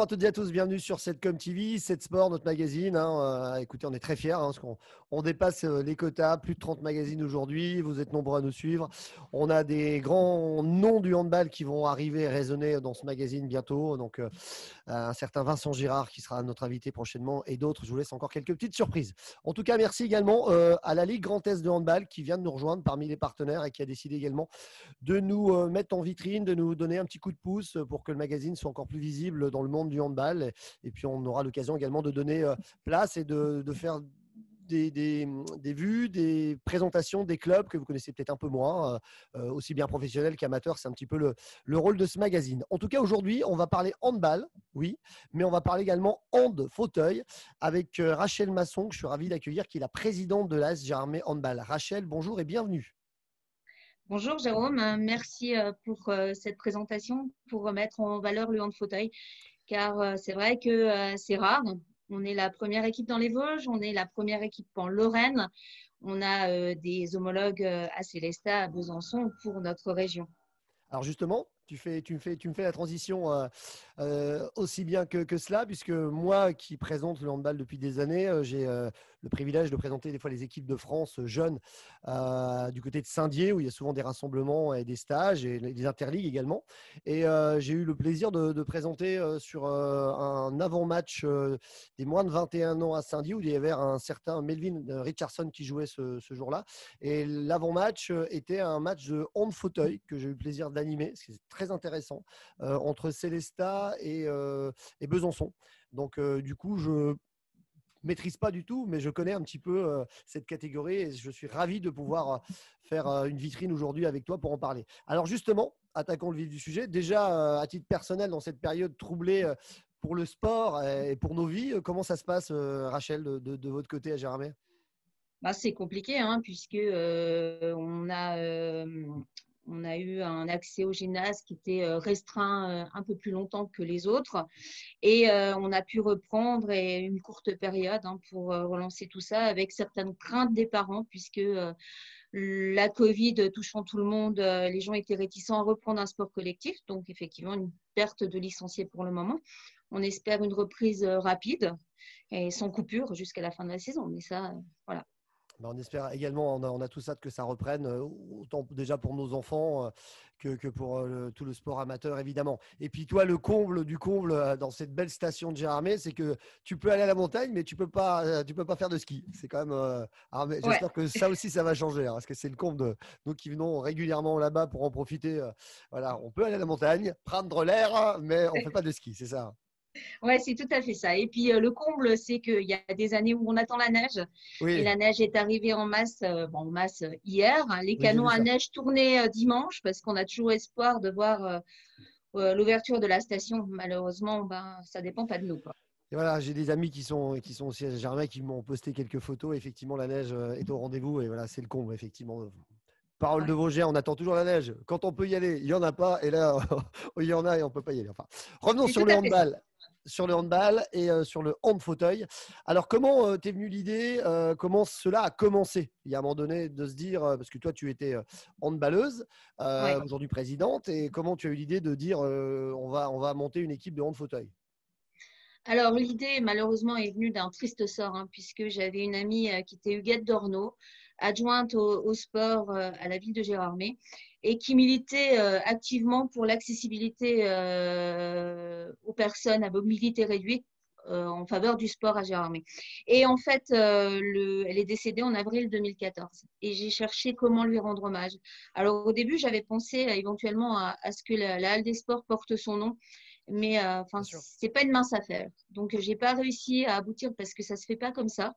Bonjour à toutes et à tous, bienvenue sur Setcom TV, Set Sport, notre magazine. Écoutez, on est très fiers parce qu'on dépasse les quotas, plus de 30 magazines aujourd'hui. Vous êtes nombreux à nous suivre. On a des grands noms du handball qui vont arriver et résonner dans ce magazine bientôt. Donc, un certain Vincent Girard qui sera notre invité prochainement et d'autres. Je vous laisse encore quelques petites surprises. En tout cas, merci également à la Ligue Grand Est de handball qui vient de nous rejoindre parmi les partenaires et qui a décidé également de nous mettre en vitrine, de nous donner un petit coup de pouce pour que le magazine soit encore plus visible dans le monde du handball. Et puis, on aura l'occasion également de donner place et de faire des vues, des présentations des clubs que vous connaissez peut-être un peu moins, aussi bien professionnels qu'amateurs. C'est un petit peu le rôle de ce magazine. En tout cas, aujourd'hui, on va parler handball, oui, mais on va parler également hand fauteuil avec Rachel Masson, que je suis ravi d'accueillir, qui est la présidente de l'AS Gérardmer Handball. Rachel, bonjour et bienvenue. Bonjour Jérôme, merci pour cette présentation, pour remettre en valeur le hand fauteuil, car c'est vrai que c'est rare. On est la première équipe dans les Vosges, on est la première équipe en Lorraine, on a des homologues à Célestat, à Besançon pour notre région. Alors justement, tu me fais la transition aussi bien que cela, puisque moi qui présente le handball depuis des années, j'ai le privilège de présenter des fois les équipes de France jeunes du côté de Saint-Dié, où il y a souvent des rassemblements et des stages, et des interligues également. Et j'ai eu le plaisir de présenter sur un avant-match des moins de 21 ans à Saint-Dié, où il y avait un certain Melvin Richardson qui jouait ce jour-là. Et l'avant-match était un match de hand fauteuil que j'ai eu le plaisir d'animer, ce qui est très intéressant, entre Célestat et Besançon. Donc, du coup, je maîtrise pas du tout, mais je connais un petit peu cette catégorie et je suis ravi de pouvoir faire une vitrine aujourd'hui avec toi pour en parler. Alors justement, attaquons le vif du sujet. Déjà, à titre personnel, dans cette période troublée pour le sport et pour nos vies, comment ça se passe, Rachel, de votre côté à Gérardmer? Bah, c'est compliqué, hein, puisque on a eu un accès au gymnase qui était restreint un peu plus longtemps que les autres. Et on a pu reprendre une courte période pour relancer tout ça avec certaines craintes des parents, puisque la Covid touchant tout le monde, les gens étaient réticents à reprendre un sport collectif. Donc, effectivement, une perte de licenciés pour le moment. On espère une reprise rapide et sans coupure jusqu'à la fin de la saison. Mais ça, voilà. Ben, on espère également, on a tous hâte que ça reprenne, autant déjà pour nos enfants que pour tout le sport amateur, évidemment. Et puis toi, le comble du comble dans cette belle station de Gérardmer, c'est que tu peux aller à la montagne, mais tu peux pas faire de ski. C'est quand même. Mais Ouais. j'espère que ça aussi, ça va changer, hein, parce que c'est le comble de nous qui venons régulièrement là-bas pour en profiter. Voilà, on peut aller à la montagne, prendre l'air, hein, mais on fait pas de ski, c'est ça. Ouais, c'est tout à fait ça. Et puis le comble, c'est qu'il y a des années où on attend la neige et Oui, la neige est arrivée en masse, en masse hier. Les oui, j'ai canons vu à ça. neige tournaient dimanche parce qu'on a toujours espoir de voir l'ouverture de la station. Malheureusement, ben, ça dépend pas de nous, quoi. Et voilà, j'ai des amis qui sont aussi à Germain qui m'ont posté quelques photos. Effectivement, la neige est au rendez-vous et voilà, c'est le comble, effectivement. Parole de Ouais, Vosgien, on attend toujours la neige. Quand on peut y aller, il n'y en a pas. Et là, il y en a et on ne peut pas y aller. Enfin, revenons c'est tout à fait ça. sur le handball et sur le hand fauteuil. Alors, comment t'es venue l'idée comment cela a commencé? Il y a un moment donné de se dire, parce que toi, tu étais handballeuse, Ouais. aujourd'hui présidente, et comment tu as eu l'idée de dire on va monter une équipe de hand fauteuil? Alors, l'idée, malheureusement, est venue d'un triste sort, puisque j'avais une amie qui était Huguette Dorneau, adjointe au sport à la ville de Gérardmer, et qui militait activement pour l'accessibilité aux personnes à mobilité réduite en faveur du sport à Gérardmer. Et en fait, elle est décédée en avril 2014. Et j'ai cherché comment lui rendre hommage. Alors, au début, j'avais pensé éventuellement à ce que la Halle des Sports porte son nom, mais enfin, Bien sûr. c'est pas une mince affaire. Donc, j'ai pas réussi à aboutir parce que ça se fait pas comme ça.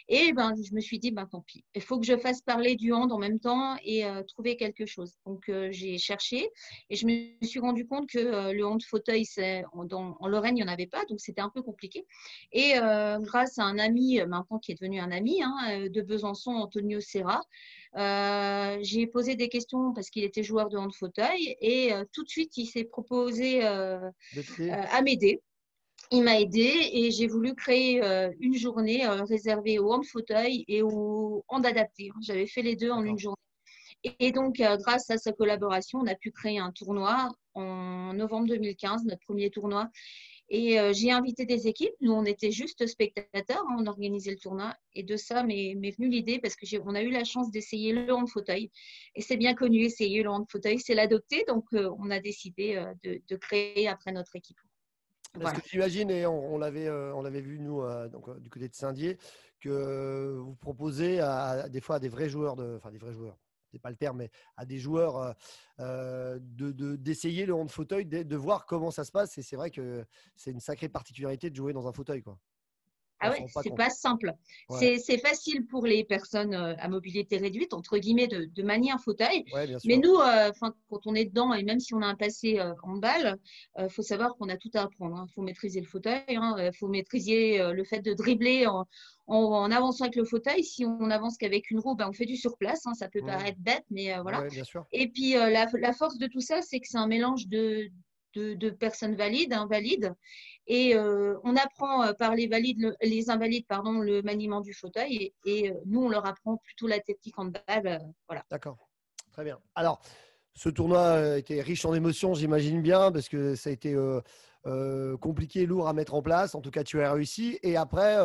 Et ben, je me suis dit, ben, tant pis. Il faut que je fasse parler du hand en même temps et trouver quelque chose. Donc, j'ai cherché et je me suis rendu compte que le hand fauteuil, en Lorraine, il n'y en avait pas. Donc, c'était un peu compliqué. Et grâce à un ami, maintenant qui est devenu un ami de Besançon, Antonio Serra, j'ai posé des questions parce qu'il était joueur de hand fauteuil et tout de suite, il s'est proposé De t'aider. à m'aider. Il m'a aidé et j'ai voulu créer une journée réservée au hand fauteuil et au hand adapté. J'avais fait les deux en une D'accord. journée. Et donc, grâce à sa collaboration, on a pu créer un tournoi en novembre 2015, notre premier tournoi. Et j'ai invité des équipes. Nous, on était juste spectateurs, hein, on organisait le tournoi. Et de ça m'est venue l'idée parce que on a eu la chance d'essayer le hand fauteuil. Et c'est bien connu, essayer le hand fauteuil, c'est l'adopter. Donc, on a décidé de créer après notre équipe. Parce que Voilà. j'imagine, et on l'avait vu nous donc, du côté de Saint-Dié, que vous proposez des fois à des vrais joueurs, enfin des vrais joueurs, c'est pas le terme, mais à des joueurs d'essayer le hand fauteuil, de voir comment ça se passe. Et c'est vrai que c'est une sacrée particularité de jouer dans un fauteuil, quoi. Ah On ouais, s'en rend pas c'est compte. pas simple. Ouais, C'est facile pour les personnes à mobilité réduite, entre guillemets, de manier un fauteuil. ouais, bien Mais sûr. nous, quand on est dedans, et même si on a un passé en balle, faut savoir qu'on a tout à apprendre. Il faut maîtriser le fauteuil, il faut maîtriser le fait de dribbler en avançant avec le fauteuil. Si on avance qu'avec une roue, ben, on fait du surplace. Ça peut Mmh. paraître bête, mais voilà. Ouais, bien sûr. Et puis, la force de tout ça, c'est que c'est un mélange de personnes valides, invalides. Et on apprend par les invalides, pardon, le maniement du fauteuil. Et nous, on leur apprend plutôt la technique en balle. Voilà. D'accord. Très bien. Alors, ce tournoi était riche en émotions, j'imagine bien, parce que ça a été compliqué, lourd à mettre en place. En tout cas, tu as réussi. Et après,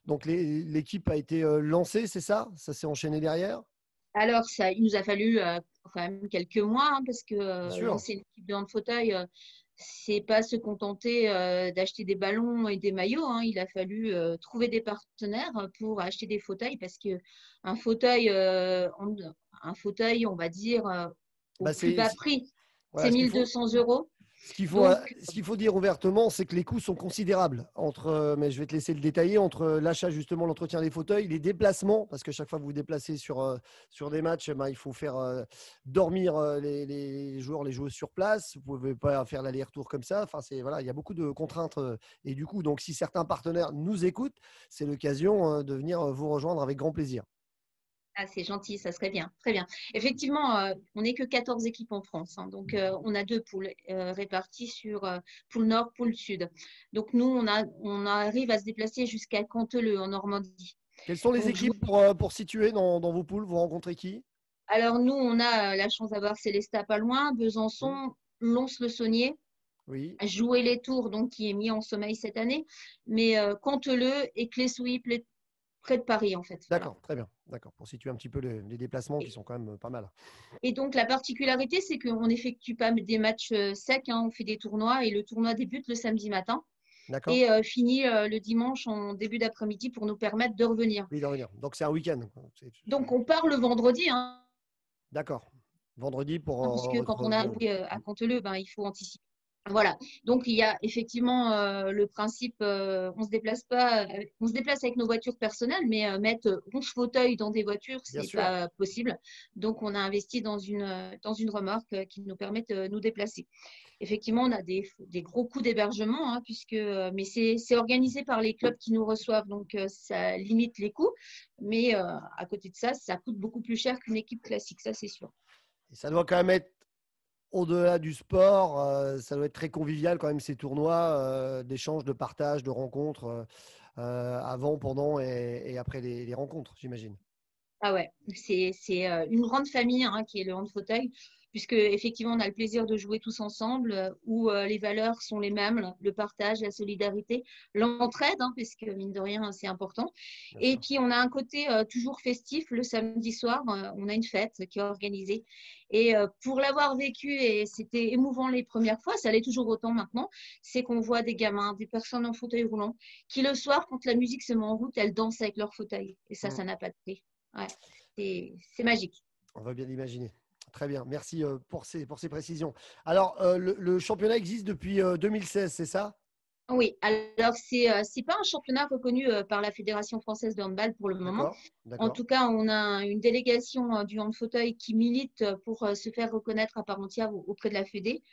donc l'équipe a été lancée, c'est ça? Ça s'est enchaîné derrière? Alors, il nous a fallu quand même quelques mois, parce que Bien sûr. lancer une équipe de hand fauteuil, c'est pas se contenter d'acheter des ballons et des maillots. Il a fallu trouver des partenaires pour acheter des fauteuils parce que un fauteuil, un fauteuil, on va dire, au Bah, plus bas prix, c'est voilà, 1 200 euros. Donc, ce qu'il faut dire ouvertement, c'est que les coûts sont considérables. Mais je vais te laisser le détailler, entre l'achat, justement, l'entretien des fauteuils, les déplacements, parce que chaque fois que vous vous déplacez sur des matchs, ben, il faut faire dormir les joueurs, les joueuses sur place. Vous ne pouvez pas faire l'aller-retour comme ça. Enfin, voilà, il y a beaucoup de contraintes. Et du coup, donc, si certains partenaires nous écoutent, c'est l'occasion de venir vous rejoindre avec grand plaisir. ah, c'est gentil, ça serait bien. Très bien. Effectivement, on n'est que 14 équipes en France. Donc, on a deux poules réparties sur poule Nord, poule Sud. Donc, nous, on arrive à se déplacer jusqu'à Canteleu, en Normandie. Quelles sont les Donc, équipes pour situer dans vos poules? Vous rencontrez qui? alors, nous, on a la chance d'avoir Célestat pas loin, Hmm. Besançon, Lons-le-Saunier, Oui. Jouer les Tours, donc qui est mis en sommeil cette année, mais Canteleu et Clé-Souilly, près de Paris, en fait. Voilà. D'accord, très bien. D'accord, pour situer un petit peu les déplacements qui sont quand même pas mal. Et donc, la particularité, c'est qu'on n'effectue pas des matchs secs, on fait des tournois et le tournoi débute le samedi matin D'accord. et finit le dimanche en début d'après-midi pour nous permettre de revenir. Oui, d'en revenir. Donc c'est un week-end, quoi. Donc, on part le vendredi, D'accord. Vendredi pour puisque quand on bon. arrive à Canteleu, il faut anticiper. Voilà. Donc, il y a effectivement le principe, on se déplace pas, on se déplace avec nos voitures personnelles, mais mettre 11 fauteuils dans des voitures, Bien c'est sûr. pas possible. Donc, on a investi dans une remorque qui nous permet de nous déplacer. Effectivement, on a des gros coûts d'hébergement, mais c'est organisé par les clubs qui nous reçoivent, donc ça limite les coûts. Mais à côté de ça, ça coûte beaucoup plus cher qu'une équipe classique, ça c'est sûr. Et ça doit quand même être au-delà du sport, ça doit être très convivial quand même ces tournois d'échanges, de partage, de rencontres avant, pendant et après les rencontres, j'imagine. Ah ouais, c'est une grande famille qui est le hand fauteuil, puisque effectivement on a le plaisir de jouer tous ensemble, où les valeurs sont les mêmes, le partage, la solidarité, l'entraide, puisque mine de rien c'est important. Bien Et sûr. puis on a un côté toujours festif le samedi soir, on a une fête qui est organisée. Et pour l'avoir vécu, et c'était émouvant les premières fois, ça l'est toujours autant maintenant, c'est qu'on voit des gamins, des personnes en fauteuil roulant, qui le soir, quand la musique se met en route, elles dansent avec leur fauteuil. Et Mm. ça n'a pas de prix. Ouais, c'est magique. On va bien l'imaginer. Très bien. Merci pour ces précisions. Alors, le championnat existe depuis 2016, c'est ça? Oui, alors c'est pas un championnat reconnu par la Fédération française de handball pour le moment. D'accord. En D'accord. tout cas, on a une délégation du hand fauteuil qui milite pour se faire reconnaître à part entière auprès de la Fédé.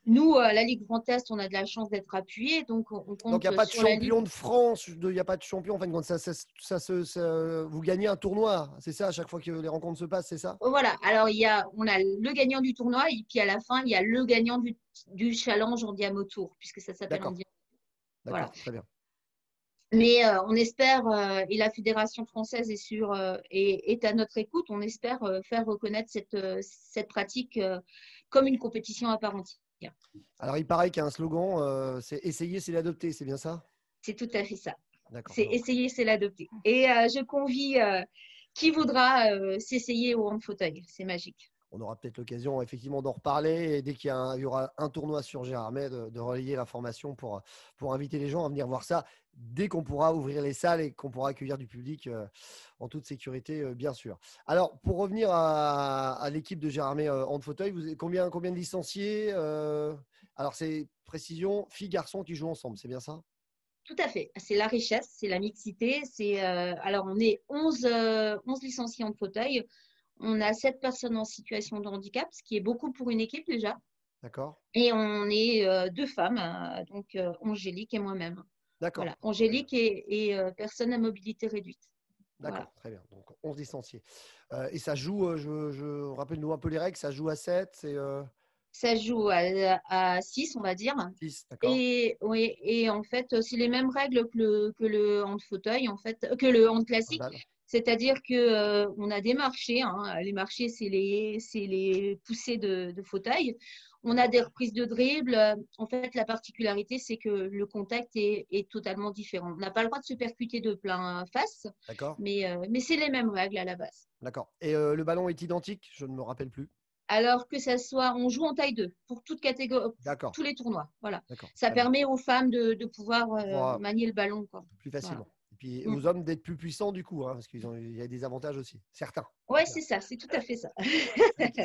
Nous, la Ligue Grand Est, on a de la chance d'être appuyés, donc on Donc, il n'y a compte pas de sur la Ligue. champion de France, il n'y a pas de champion. En fin de compte, vous gagnez un tournoi, c'est ça, à chaque fois que les rencontres se passent, c'est ça? Voilà, alors on a le gagnant du tournoi et puis à la fin, il y a le gagnant du challenge en Diamo Tour, puisque ça s'appelle en D'accord. Diamo. Voilà. D'accord. Très bien. Mais on espère, et la Fédération française est à notre écoute, on espère faire reconnaître cette pratique comme une compétition à part entière. dire. Alors, il paraît qu'il y a un slogan, c'est essayer, c'est l'adopter, c'est bien ça? C'est tout à fait ça. D'accord. C'est essayer, c'est l'adopter. Et je convie qui voudra s'essayer au hand fauteuil. C'est magique. On aura peut-être l'occasion effectivement d'en reparler et dès il y aura un tournoi sur Gérardmer, de relayer l'information pour inviter les gens à venir voir ça dès qu'on pourra ouvrir les salles et qu'on pourra accueillir du public en toute sécurité, bien sûr. Alors, pour revenir à l'équipe de Gérardmer hand fauteuil, vous avez combien de licenciés alors, c'est précision, filles, garçons qui jouent ensemble, c'est bien ça? Tout à fait. C'est la richesse, c'est la mixité. Alors, on est 11 licenciés en fauteuil. On a 7 personnes en situation de handicap, ce qui est beaucoup pour une équipe déjà. D'accord. Et on est 2 femmes, donc Angélique et moi-même. D'accord. Voilà, Angélique et personne à mobilité réduite. D'accord, Voilà. très bien. Donc, 11 licenciés. Et ça joue, rappelle-nous un peu les règles, ça joue à 7, c'est Ça joue à 6, on va dire. 6, d'accord. Et, oui, et en fait, c'est les mêmes règles que le hand fauteuil, en fait, que le hand classique. Handball. C'est-à-dire que on a des marchés. Hein. Les marchés, c'est les poussées de fauteuil. On a des reprises de dribble. En fait, la particularité, c'est que le contact est totalement différent. On n'a pas le droit de se percuter de plein face, D'accord. mais c'est les mêmes règles à la base. D'accord. Et le ballon est identique? Je ne me rappelle plus. Alors que ça soit, on joue en taille 2 pour toute catégorie, pour D'accord. tous les tournois. Voilà. D'accord. Ça Très bien. permet aux femmes de pouvoir Pour, manier le ballon, quoi. plus Voilà. facilement. Et puis Mm. aux hommes d'être plus puissants du coup, hein, parce il y a des avantages aussi. Certains. Ouais, c'est ça, c'est tout à fait ça.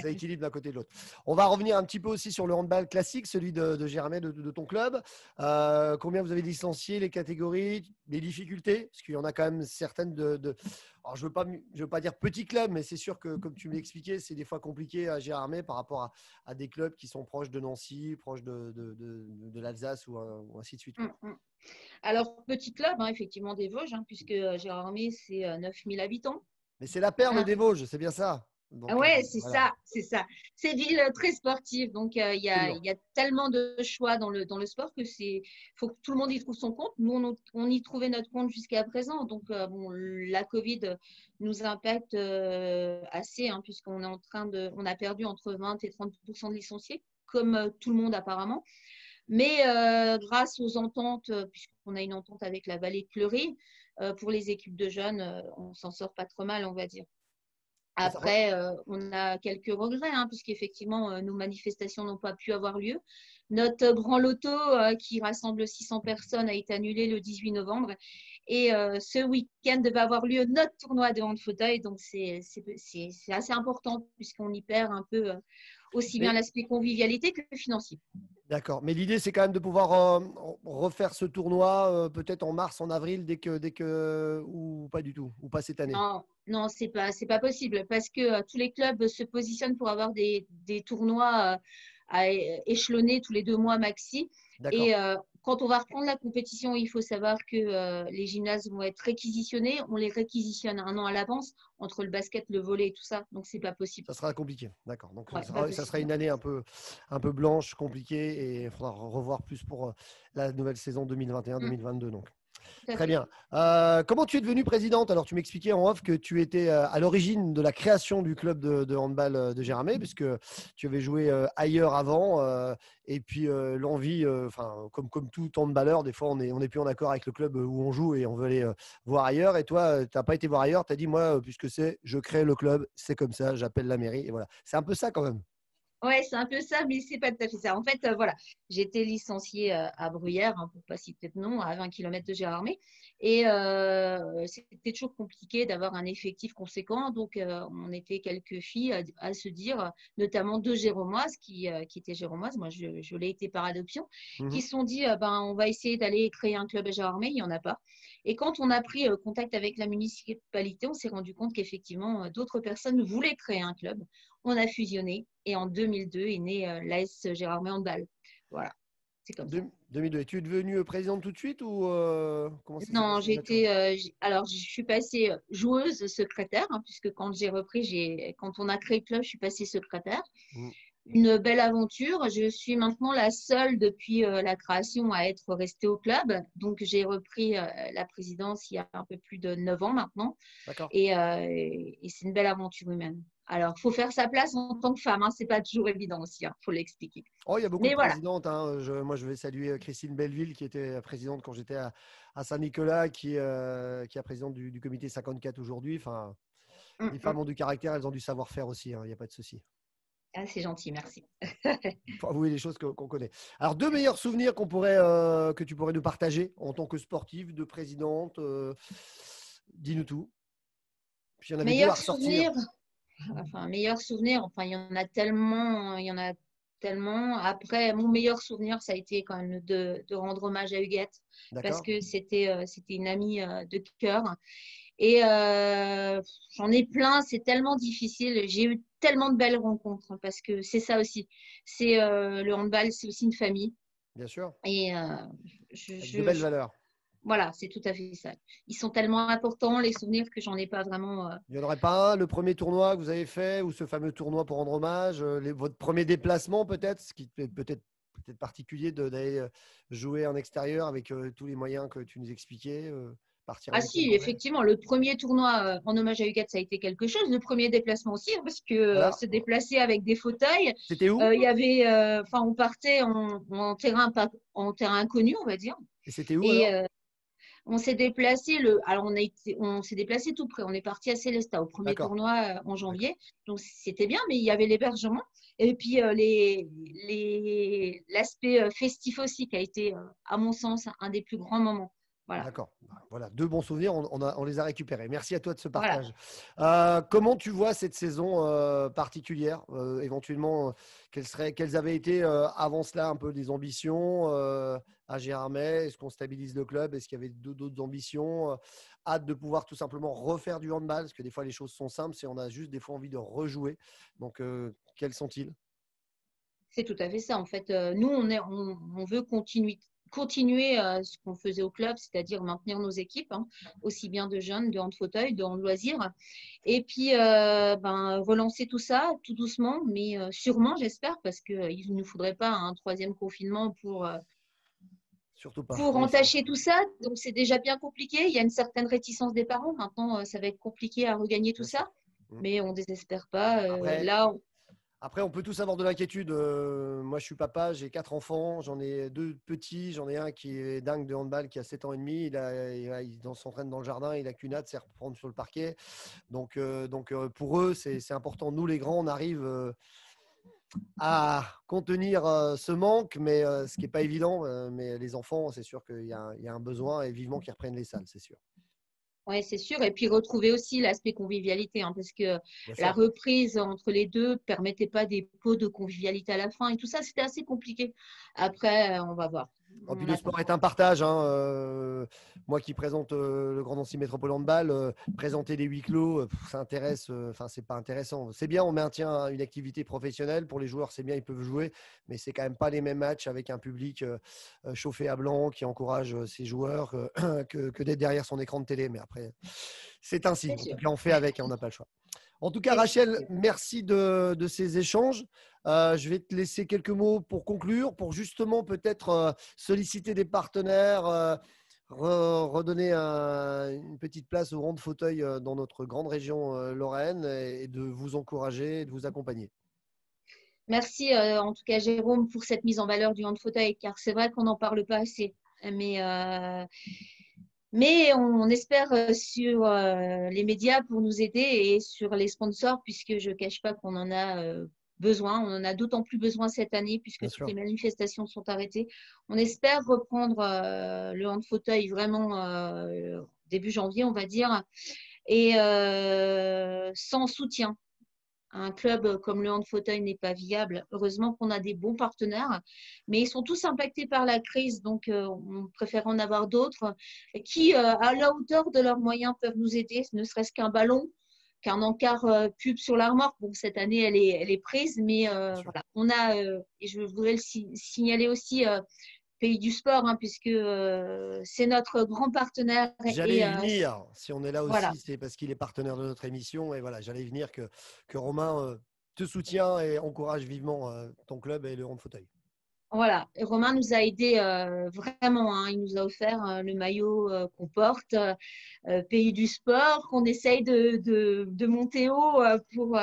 Ça équilibre d'un côté et de l'autre. On va revenir un petit peu aussi sur le handball classique, celui de Gérardmer, de ton club. Combien vous avez licencié, les catégories, les difficultés? Parce qu'il y en a quand même certaines Alors, je veux pas dire petit club, mais c'est sûr que, comme tu me l'expliquais, c'est des fois compliqué à Gérardmer par rapport à des clubs qui sont proches de Nancy, proches de l'Alsace ou ainsi de suite, quoi. Mm. Alors, petit club, hein, effectivement, des Vosges, hein, puisque Gérardmer, c'est 9000 habitants. Mais c'est la perle Hein. des Vosges, c'est bien ça. Ah Donc, ouais, c'est voilà, ça, c'est ça. C'est une ville très sportive, donc absolument. il y a tellement de choix dans le sport que faut que tout le monde y trouve son compte. Nous, on y trouvait notre compte jusqu'à présent, donc bon, la Covid nous impacte assez, hein, puisqu'on est on a perdu entre 20 et 30% de licenciés, comme tout le monde apparemment. Mais grâce aux ententes, puisqu'on a une entente avec la vallée de Fleury, pour les équipes de jeunes, on s'en sort pas trop mal, on va dire. Et ça, Après, on a quelques regrets, hein, puisqu'effectivement, nos manifestations n'ont pas pu avoir lieu. Notre grand loto, qui rassemble 600 personnes, a été annulé le 18 novembre. Et ce week-end devait avoir lieu notre tournoi de hand fauteuil. Donc, c'est assez important, puisqu'on y perd un peu aussi bien mais l'aspect convivialité que financier. d'accord. Mais l'idée, c'est quand même de pouvoir refaire ce tournoi peut-être en mars, en avril, ou pas du tout, ou pas cette année. Non, non, c'est pas possible parce que tous les clubs se positionnent pour avoir des tournois à échelonner tous les 2 mois maxi. D'accord. Et quand on va reprendre la compétition, il faut savoir que les gymnases vont être réquisitionnés. On les réquisitionne un an à l'avance entre le basket, le volley et tout ça. Donc, c'est pas possible. Ça sera compliqué. D'accord. Donc, Ouais, pas ça sera possible. une année un peu blanche, compliquée, et il faudra revoir plus pour la nouvelle saison Mm, 2021-2022. Donc. tout à Très fait. bien. Comment tu es devenue présidente? Alors, tu m'expliquais en off que tu étais à l'origine de la création du club de handball de Gérardmer, puisque tu avais joué ailleurs avant. Et puis, l'envie, comme tout handballeur, des fois, on est plus en accord avec le club où on joue et on veut aller voir ailleurs. Et toi, tu n'as pas été voir ailleurs. Tu as dit, moi, puisque je crée le club, c'est comme ça, j'appelle la mairie. Et voilà. C'est un peu ça quand même. Ouais, c'est un peu ça, mais c'est pas tout à fait ça. En fait, voilà, j'étais licenciée à Bruyères, hein, pour pas citer de nom, à 20 km de Gérardmer. Et c'était toujours compliqué d'avoir un effectif conséquent. Donc, on était quelques filles à se dire, notamment deux Géromoises qui étaient Géromoises, moi je l'ai été par adoption, qui Mhm. se sont dit, ben, on va essayer d'aller créer un club à Gérardmer, il n'y en a pas. Et quand on a pris contact avec la municipalité, on s'est rendu compte qu'effectivement, d'autres personnes voulaient créer un club. On a fusionné et en 2002 est né l'AS Gérardmer Handball. Voilà, c'est comme ça. 2002. Et tu es devenue présidente tout de suite ou comment ça s'est Non, passé exactement? alors je suis passée joueuse secrétaire, hein, puisque quand j'ai repris, quand on a créé le club, je suis passée secrétaire. Mhm. Une belle aventure. Je suis maintenant la seule depuis la création à être restée au club. Donc j'ai repris la présidence il y a un peu plus de 9 ans maintenant. D'accord. Et c'est une belle aventure humaine. Alors, il faut faire sa place en tant que femme, hein. C'est pas toujours évident aussi, il faut l'expliquer. Oh, il y a beaucoup de Mais voilà. présidentes, hein. Moi, je vais saluer Christine Belleville, qui était présidente quand j'étais à Saint-Nicolas, qui est présidente du comité 54 aujourd'hui. Enfin, Mm, les mm. femmes ont du caractère, elles ont du savoir-faire aussi, hein. Il n'y a pas de souci. Ah, c'est gentil, merci. Il faut avouer les choses qu'on connaît. Alors, deux meilleurs souvenirs que tu pourrais nous partager en tant que sportive, de présidente. Dis-nous tout. Puis il y en avait deux à Meilleur ressortir. souvenir, meilleur souvenir, il y en a tellement, il y en a tellement. Après, mon meilleur souvenir, ça a été quand même de rendre hommage à Huguette, parce D'accord? que c'était une amie de cœur. Et j'en ai plein, c'est tellement difficile. J'ai eu tellement de belles rencontres, parce que c'est ça aussi. C'est le handball, c'est aussi une famille. Bien sûr. Et Avec de belles valeurs. voilà, c'est tout à fait ça. Ils sont tellement importants, les souvenirs, que j'en ai pas vraiment. Il n'y en aurait pas un, le premier tournoi que vous avez fait, ou ce fameux tournoi pour rendre hommage, votre premier déplacement peut-être, ce qui est peut-être particulier d'aller jouer en extérieur avec tous les moyens que tu nous expliquais, partir à Ah l'hôtel si, Cornet. effectivement, le premier tournoi en hommage à Huguette, ça a été quelque chose. Le premier déplacement aussi, hein, parce que Voilà. se déplacer avec des fauteuils, C'était où? il y avait, on partait en terrain, en terrain inconnu, on va dire. Et c'était où Et alors? on s'est déplacé, alors on s'est déplacé tout près. On est parti à Célestat au premier D'accord. tournoi en D'accord. janvier. Donc c'était bien, mais il y avait l'hébergement. Et puis l'aspect festif aussi, qui a été, à mon sens, un des plus grands moments. Voilà. D'accord. Voilà, deux bons souvenirs, on les a récupérés. Merci à toi de ce Voilà. partage. Comment tu vois cette saison particulière? Éventuellement, quelles avaient été avant cela un peu des ambitions à Gérardmer? Est-ce qu'on stabilise le club? Est-ce qu'il y avait d'autres ambitions? Hâte de pouvoir tout simplement refaire du handball, parce que des fois les choses sont simples, c'est on a juste des fois envie de rejouer. Donc, quels sont-ils? C'est tout à fait ça. En fait, nous, on veut continuer ce qu'on faisait au club, c'est-à-dire maintenir nos équipes, hein, aussi bien de jeunes, de hand fauteuil, de hand loisirs, et puis relancer tout ça tout doucement, mais sûrement, j'espère, parce qu'il ne nous faudrait pas un troisième confinement Surtout pas. pour Oui, ça. entacher tout ça. Donc, c'est déjà bien compliqué. Il y a une certaine réticence des parents. Maintenant, ça va être compliqué à regagner tout Bien sûr. ça, Mm. mais on ne désespère pas. Après, Là, Après, on peut tous avoir de l'inquiétude. Moi, je suis papa, j'ai 4 enfants, j'en ai 2 petits, j'en ai un qui est dingue de handball, qui a 7 ans et demi. Il s'entraîne dans le jardin, il a qu'une hâte, c'est reprendre sur le parquet. Donc, pour eux, c'est important. Nous, les grands, on arrive à contenir ce manque, mais ce qui n'est pas évident. Mais les enfants, c'est sûr qu'il y a un besoin et vivement qu'ils reprennent les salles, c'est sûr. oui, c'est sûr. Et puis retrouver aussi l'aspect convivialité, hein, parce que Bien la sûr. reprise entre les deux ne permettait pas des pots de convivialité à la fin. Et tout ça, c'était assez compliqué. Après, on va voir. Et puis On le attend. sport est un partage, hein. Moi qui présente le Grand Nancy Métropole Handball, présenter les huis clos, ça intéresse. Enfin, c'est pas intéressant. C'est bien, on maintient une activité professionnelle pour les joueurs, c'est bien, ils peuvent jouer, mais c'est quand même pas les mêmes matchs avec un public chauffé à blanc qui encourage ses joueurs que d'être derrière son écran de télé. Mais après, c'est ainsi. C'est En tout sûr. cas, on fait avec, hein, on n'a pas le choix. En tout cas, C'est sûr. Rachel, merci de ces échanges. Je vais te laisser quelques mots pour conclure, pour justement peut-être solliciter des partenaires, redonner une petite place au rond de fauteuil dans notre grande région Lorraine et de vous encourager et de vous accompagner. Merci en tout cas, Jérôme, pour cette mise en valeur du hand fauteuil, car c'est vrai qu'on n'en parle pas assez. Mais, euh, mais on espère sur les médias pour nous aider et sur les sponsors, puisque je ne cache pas qu'on en a besoin. On en a d'autant plus besoin cette année, puisque Bien toutes sûr. les manifestations sont arrêtées. On espère reprendre le hand fauteuil vraiment début janvier, on va dire, et sans soutien. Un club comme le hand fauteuil n'est pas viable. Heureusement qu'on a des bons partenaires, mais ils sont tous impactés par la crise, donc on préfère en avoir d'autres qui, à la hauteur de leurs moyens, peuvent nous aider, ne serait-ce qu'un ballon, qu'un encart pub sur la remorque. Bon, cette année, elle est prise, mais Bien sûr. voilà, on a, et je voudrais signaler aussi Pays du Sport, hein, puisque c'est notre grand partenaire. J'allais Et y venir. Si on est là voilà. aussi, c'est parce qu'il est partenaire de notre émission. Et voilà, j'allais y venir que Romain te soutient et encourage vivement ton club et le rond de fauteuil. Voilà, et Romain nous a aidés vraiment, hein. Il nous a offert le maillot qu'on porte, pays du sport, qu'on essaye de monter haut pour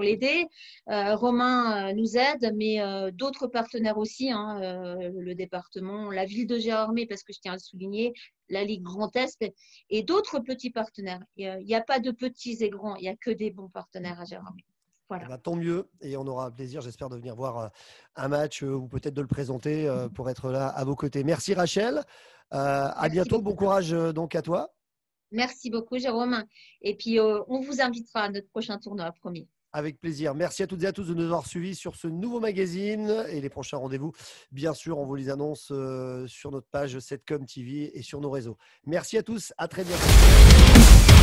l'aider. Romain nous aide, mais d'autres partenaires aussi, hein, le département, la ville de Gérardmer, parce que je tiens à le souligner, la Ligue Grand Est et d'autres petits partenaires. Il n'y a pas de petits et grands, il n'y a que des bons partenaires à Gérardmer. Eh Voilà. ben, tant mieux. Et on aura un plaisir, j'espère, de venir voir un match ou peut-être de le présenter pour être là à vos côtés. Merci Rachel. À Merci bientôt. Bon beaucoup. courage donc à toi. Merci beaucoup, Jérôme. Et puis, on vous invitera à notre prochain tournoi, promis. Avec plaisir. Merci à toutes et à tous de nous avoir suivis sur ce nouveau magazine et les prochains rendez-vous. Bien sûr, on vous les annonce sur notre page Setcom TV et sur nos réseaux. Merci à tous. À très bientôt.